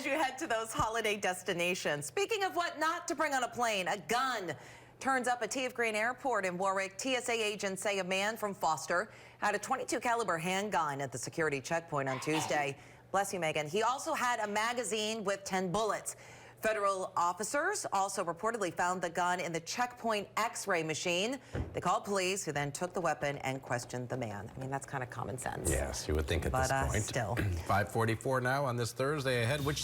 as you head to those holiday destinations. Speaking of what not to bring on a plane, a gun turns up at T of Green Airport in Warwick. TSA agents say a man from Foster had a .22 caliber handgun at the security checkpoint on Tuesday. Bless you, Meaghan. He also had a magazine with 10 bullets. Federal officers also reportedly found the gun in the checkpoint X-ray machine. They called police, who then took the weapon and questioned the man. I mean, that's kind of common sense. Yes, you would think at this point. Still. 5:44 now on this Thursday ahead. Which